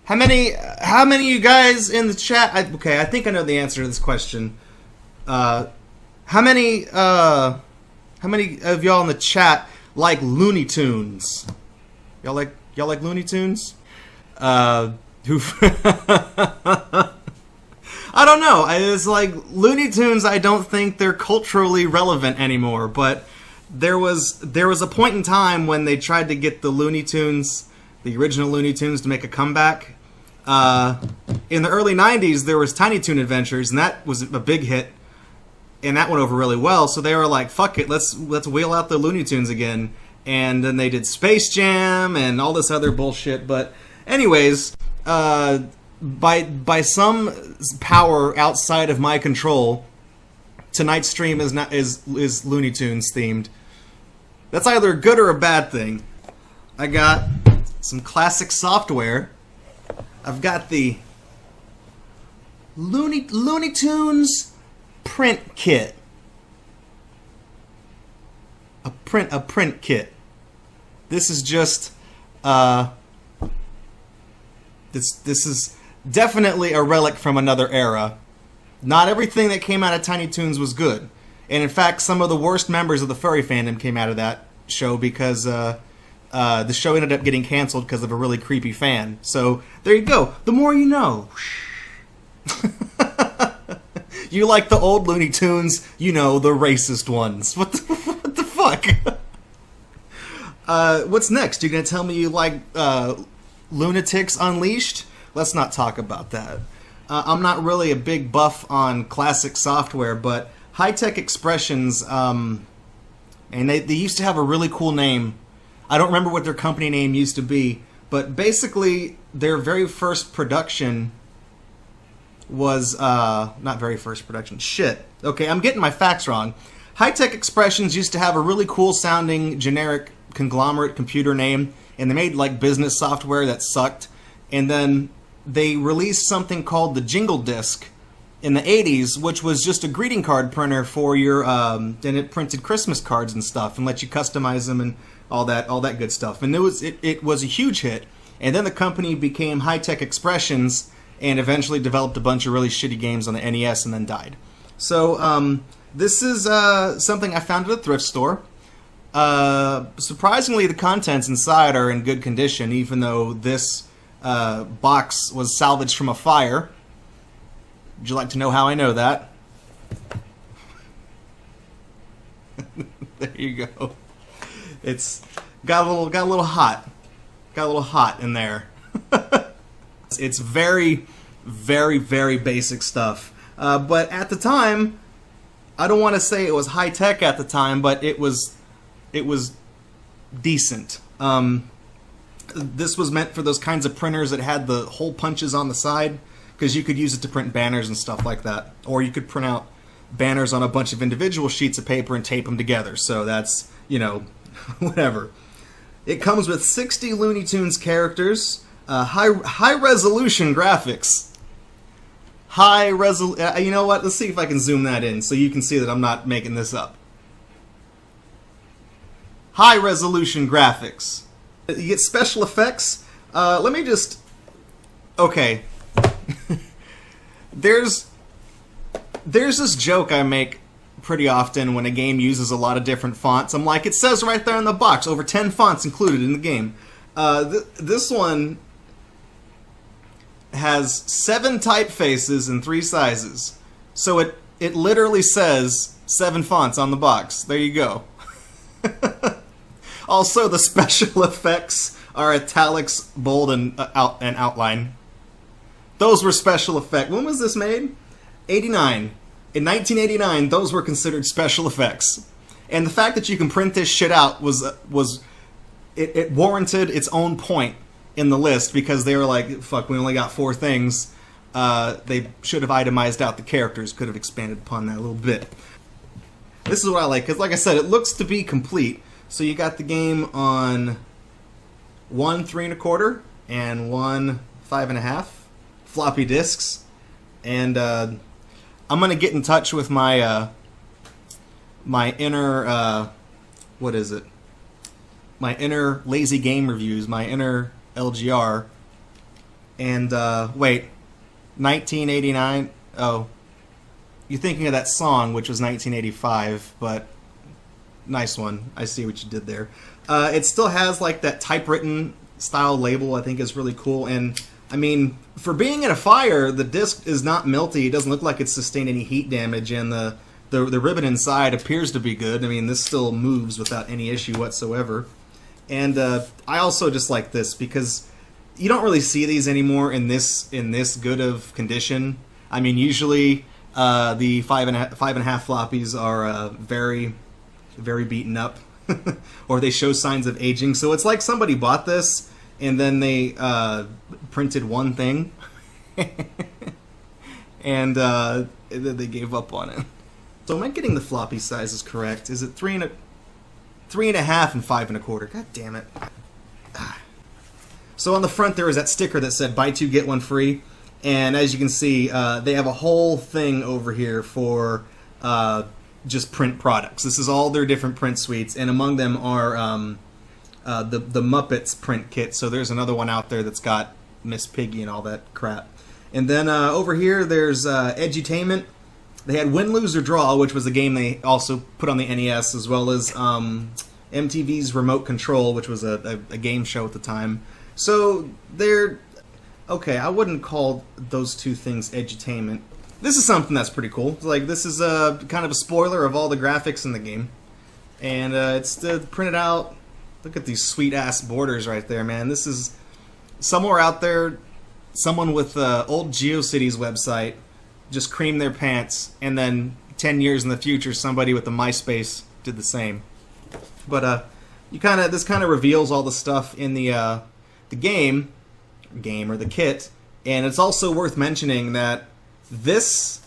How many of you guys in the chat? Okay, I think I know the answer to this question. How many of y'all in the chat like Looney Tunes? Y'all like Looney Tunes? I don't know. It's like Looney Tunes. I don't think they're culturally relevant anymore. But there was a point in time when they tried to get the Looney Tunes, the original Looney Tunes, to make a comeback. In the early '90s, there was Tiny Toon Adventures, and that was a big hit, and that went over really well. So they were like, "Fuck it, let's wheel out the Looney Tunes again." And then they did Space Jam and all this other bullshit. But anyways, by some power outside of my control, tonight's stream is Looney Tunes themed. That's either a good or a bad thing. I got some classic software. I've got the Looney Tunes print kit. A print kit. This is just this is definitely a relic from another era. Not everything that came out of Tiny Toons was good. And in fact, some of the worst members of the furry fandom came out of that show because the show ended up getting canceled because of a really creepy fan. So, there you go. The more you know. You like the old Looney Tunes, you know, the racist ones. What the fuck? What's next? You gonna tell me you like Lunatics Unleashed? Let's not talk about that. I'm not really a big buff on classic software, but High-Tech Expressions, and they used to have a really cool name. I don't remember what their company name used to be, but basically their very first production was, not very first production, shit. Okay, I'm getting my facts wrong. High-Tech Expressions used to have a really cool sounding generic conglomerate computer name, and they made like business software that sucked, and then they released something called the Jingle Disc in the 80s, which was just a greeting card printer for your, and it printed Christmas cards and stuff and let you customize them and all that good stuff. And it was a huge hit. And then the company became High-Tech Expressions and eventually developed a bunch of really shitty games on the NES and then died. So this is something I found at a thrift store. Surprisingly, the contents inside are in good condition, even though this box was salvaged from a fire. Would you like to know how I know that? There you go. It's got a little hot. Got a little hot in there. It's very, very, very basic stuff. But at the time, I don't want to say it was high tech at the time, but it was decent. This was meant for those kinds of printers that had the hole punches on the side, because you could use it to print banners and stuff like that. Or you could print out banners on a bunch of individual sheets of paper and tape them together. So that's, whatever. It comes with 60 Looney Tunes characters, high-resolution graphics. You know what? Let's see if I can zoom that in so you can see that I'm not making this up. High-resolution graphics. You get special effects. Let me just... Okay. There's this joke I make pretty often when a game uses a lot of different fonts. I'm like, it says right there in the box, over 10 fonts included in the game. This one has 7 typefaces and 3 sizes. So it literally says 7 fonts on the box. There you go. Also, the special effects are italics, bold, and outline. Those were special effects. When was this made? 89. In 1989, those were considered special effects. And the fact that you can print this shit out it warranted its own point in the list, because they were like, fuck, we only got 4 things. They should have itemized out the characters, could have expanded upon that a little bit. This is what I like, because like I said, it looks to be complete. So you got the game on 1 3 1/4 and 1 5 1/2 floppy disks, and I'm gonna get in touch with my my inner what is it? My inner lazy game reviews, my inner LGR, And wait, 1989. Oh, you're thinking of that song, which was 1985, but nice one. I see what you did there. It still has like that typewritten style label. I think is really cool. And I mean, for being in a fire, the disc is not melty. It doesn't look like it's sustained any heat damage, and the ribbon inside appears to be good. I mean, this still moves without any issue whatsoever. And I also just like this because you don't really see these anymore in this good of condition. I mean, usually the 5.5 floppies are very, very beaten up, or they show signs of aging. So it's like somebody bought this and then they printed one thing, and they gave up on it. So am I getting the floppy sizes correct? Is it 3.5 and 5.25? God damn it. So on the front there is that sticker that said buy 2 get 1 free, and as you can see they have a whole thing over here for just print products. This is all their different print suites, and among them are the Muppets print kit. So there's another one out there that's got Miss Piggy and all that crap. And then over here there's Edutainment. They had Win, Lose, or Draw, which was a game they also put on the NES, as well as MTV's Remote Control, which was a game show at the time. So they're... okay, I wouldn't call those two things edutainment. This is something that's pretty cool. Like, this is kind of a spoiler of all the graphics in the game. And it's printed out. Look at these sweet-ass borders right there, man. This is somewhere out there, someone with old GeoCities website just creamed their pants, and then 10 years in the future, somebody with the MySpace did the same. But this kind of reveals all the stuff in the game or the kit, and it's also worth mentioning that this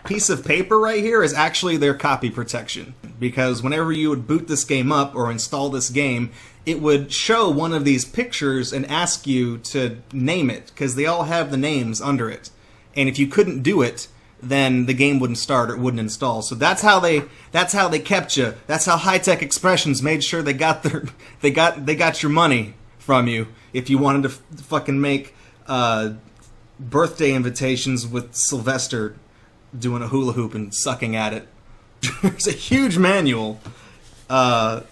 piece of paper right here is actually their copy protection, because whenever you would boot this game up or install this game, it would show one of these pictures and ask you to name it, because they all have the names under it. And if you couldn't do it, then the game wouldn't start or it wouldn't install. So that's how they kept you. That's how High-Tech Expressions made sure they got your money from you if you wanted to fucking make birthday invitations with Sylvester doing a hula hoop and sucking at it. There's a huge manual. The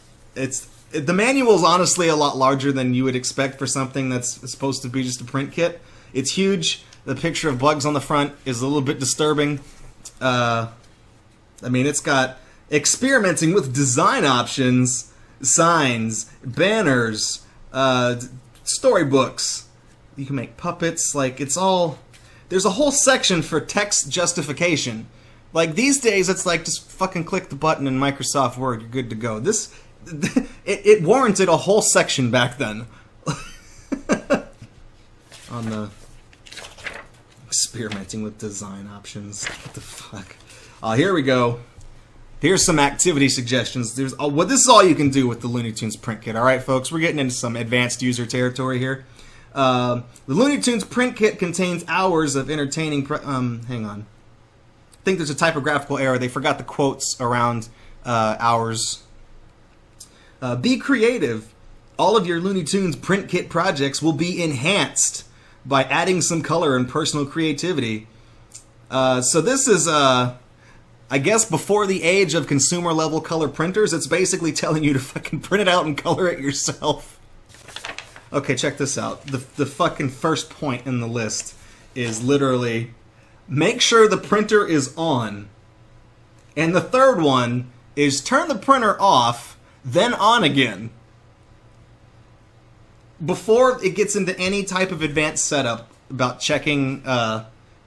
manual's honestly a lot larger than you would expect for something that's supposed to be just a print kit. It's huge. The picture of bugs on the front is a little bit disturbing. I mean, it's got experimenting with design options, signs, banners, storybooks. You can make puppets. Like, it's all... there's a whole section for text justification. Like, these days, it's like, just fucking click the button in Microsoft Word, you're good to go. This... it warranted a whole section back then. On the... experimenting with design options. What the fuck? Here we go. Here's some activity suggestions. This is all you can do with the Looney Tunes print kit. Alright, folks, we're getting into some advanced user territory here. The Looney Tunes print kit contains hours of entertaining... hang on. I think there's a typographical error. They forgot the quotes around hours. Be creative. All of your Looney Tunes print kit projects will be enhanced by adding some color and personal creativity. So this is, I guess, before the age of consumer-level color printers. It's basically telling you to fucking print it out and color it yourself. Okay, check this out. The fucking first point in the list is literally, make sure the printer is on. And the third one is turn the printer off, then on again. Before it gets into any type of advanced setup about checking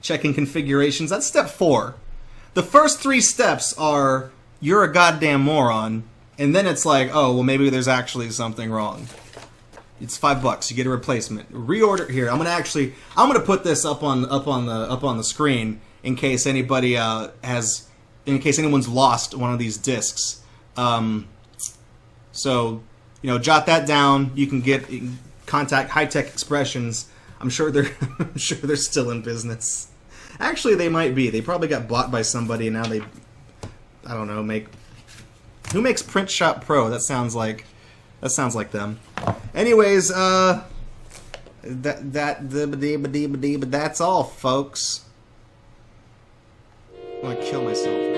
configurations, that's step 4. The first 3 steps are, you're a goddamn moron, and then it's like, oh, well, maybe there's actually something wrong. It's $5. You get a replacement. Reorder here. I'm gonna put this up on the screen in case anybody in case anyone's lost one of these discs. So, you know, jot that down. You can contact High-Tech Expressions. I'm sure they're still in business. Actually, they might be. They probably got bought by somebody, and now they, I don't know, who makes Print Shop Pro? That sounds like them. Anyways, That's all, folks. I'm gonna kill myself.